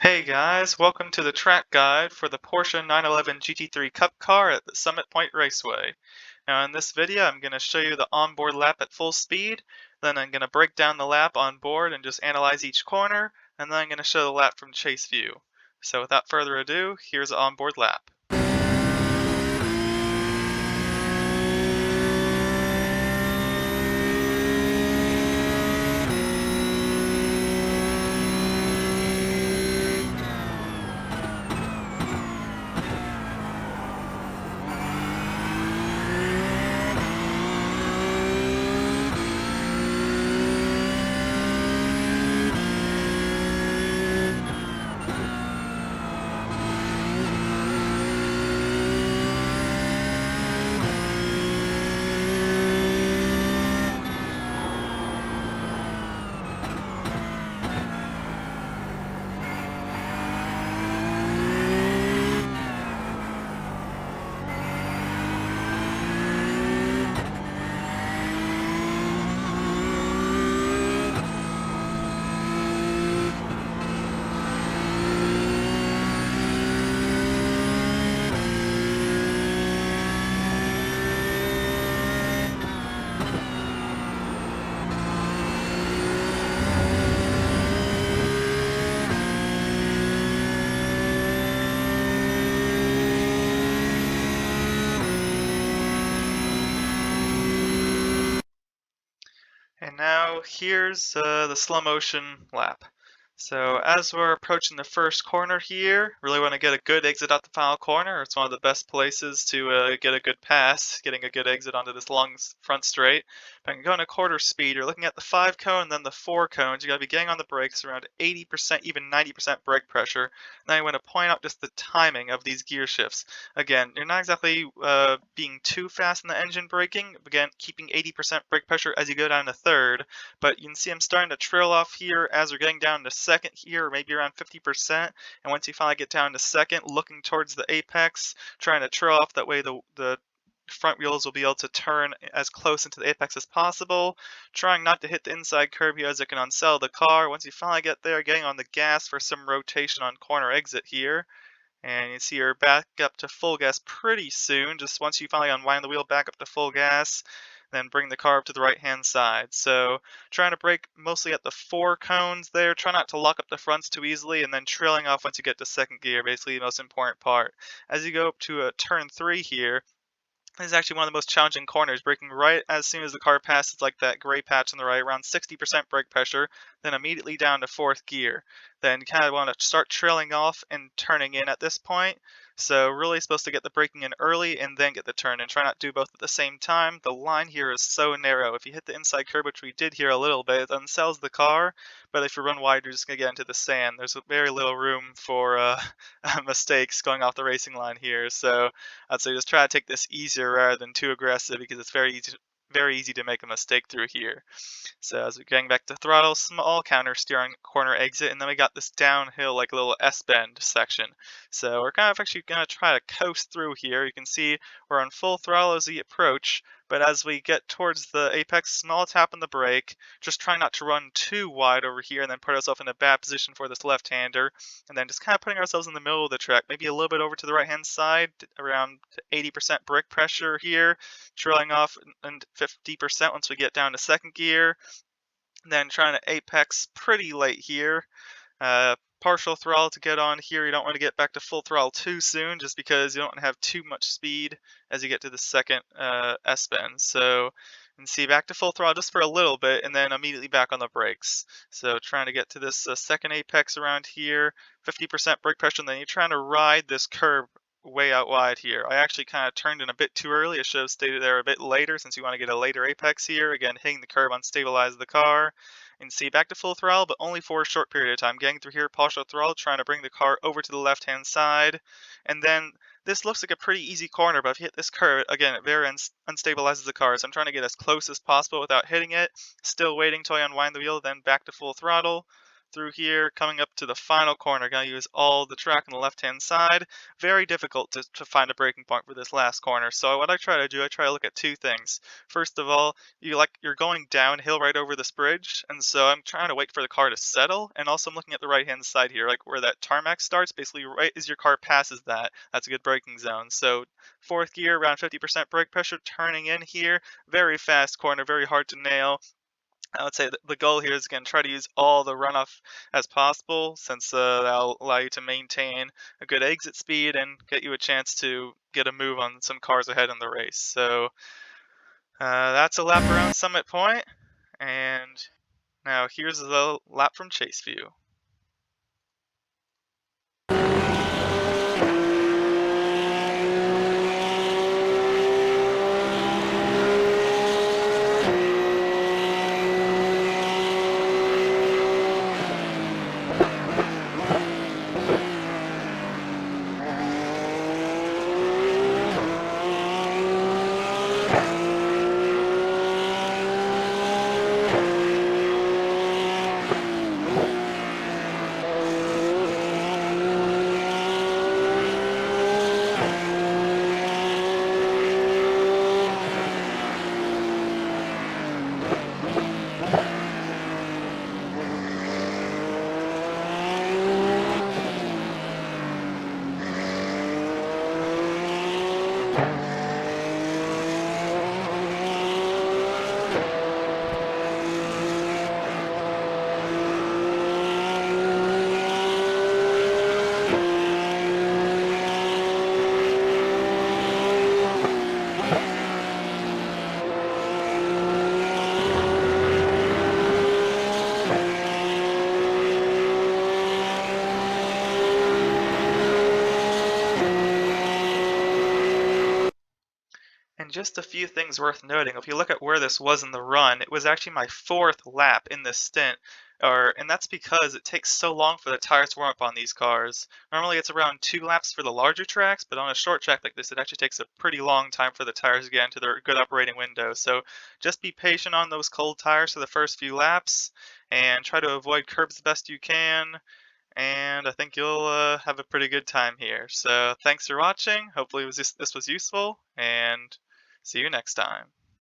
Hey guys, welcome to the track guide for the Porsche 911 GT3 Cup car at the Summit Point Raceway. Now in this video I'm going to show you the onboard lap at full speed, then I'm going to break down the lap on board and just analyze each corner, and then I'm going to show the lap from chase view. So without further ado, here's the onboard lap. And now here's the slow motion lap. So as we're approaching the first corner here, really want to get a good exit out the final corner. It's one of the best places to get a good pass, getting a good exit onto this long front straight. If I can go in a quarter speed, you're looking at the 5 cone and then the 4 cones. You got to be getting on the brakes around 80%, even 90% brake pressure. And then I want to point out just the timing of these gear shifts. Again, you're not exactly being too fast in the engine braking. Again, keeping 80% brake pressure as you go down to third. But you can see I'm starting to trail off here as we're getting down to second here, maybe around 50%. And once you finally get down to second, looking towards the apex, trying to trail off, that way the front wheels will be able to turn as close into the apex as possible, trying not to hit the inside curb here as it can unsettle the car. Once you finally get there, getting on the gas for some rotation on corner exit here. And you see you're back up to full gas pretty soon, just once you finally unwind the wheel back up to full gas, then bring the car up to the right hand side. So trying to brake mostly at the 4 cones there, try not to lock up the fronts too easily, and then trailing off once you get to second gear, basically the most important part. As you go up to turn 3 here, this is actually one of the most challenging corners, braking right as soon as the car passes like that gray patch on the right, around 60% brake pressure, then immediately down to 4th gear. Then you kind of want to start trailing off and turning in at this point. So really supposed to get the braking in early and then get the turn in. Try not to do both at the same time. The line here is so narrow. If you hit the inside curb, which we did here a little bit, it unsells the car. But if you run wide, you're just going to get into the sand. There's very little room for mistakes going off the racing line here. So I'd say just try to take this easier rather than too aggressive, because it's very easy to make a mistake through here. So as we're getting back to throttle, small counter steer on corner exit, and then we got this downhill like a little S-bend section. So we're kind of actually going to try to coast through here. You can see we're on full throttle as we approach, but as we get towards the apex, small tap on the brake, just trying not to run too wide over here and then put ourselves in a bad position for this left-hander, and then just kind of putting ourselves in the middle of the track, maybe a little bit over to the right-hand side, around 80% brake pressure here, trailing off and 50% once we get down to second gear, then trying to apex pretty late here. Partial throttle to get on here. You don't want to get back to full throttle too soon, just because you don't want to have too much speed as you get to the second S-bend. So you can see back to full throttle just for a little bit, and then immediately back on the brakes. So trying to get to this second apex around here, 50% brake pressure, and then you're trying to ride this curb way out wide here. I actually kind of turned in a bit too early. I should have stayed there a bit later, since you want to get a later apex here. Again, hitting the curb unstabilizes the car. And see, back to full throttle, but only for a short period of time. Getting through here, partial throttle, trying to bring the car over to the left-hand side. And then this looks like a pretty easy corner, but if you hit this curve, again, it very unstabilizes the car. So I'm trying to get as close as possible without hitting it. Still waiting till I unwind the wheel, then back to full throttle. through here, coming up to the final corner. Gonna use all the track on the left-hand side. Very difficult to find a braking point for this last corner. So what I try to do, I try to look at two things. First of all, you're going downhill right over this bridge, and so I'm trying to wait for the car to settle, and also I'm looking at the right-hand side here, like where that tarmac starts, basically right as your car passes that. That's a good braking zone. So fourth gear, around 50% brake pressure, turning in here. Very fast corner, very hard to nail. I would say that the goal here is again try to use all the runoff as possible, since that'll allow you to maintain a good exit speed and get you a chance to get a move on some cars ahead in the race. So that's a lap around Summit Point, and now here's the lap from Chase View. And just a few things worth noting. If you look at where this was in the run, it was actually my fourth lap in this stint. And that's because it takes so long for the tires to warm up on these cars. Normally it's around 2 laps for the larger tracks, but on a short track like this, it actually takes a pretty long time for the tires to get into their good operating window. So just be patient on those cold tires for the first few laps, and try to avoid curbs the best you can. And I think you'll have a pretty good time here. So thanks for watching. Hopefully this was useful, and see you next time.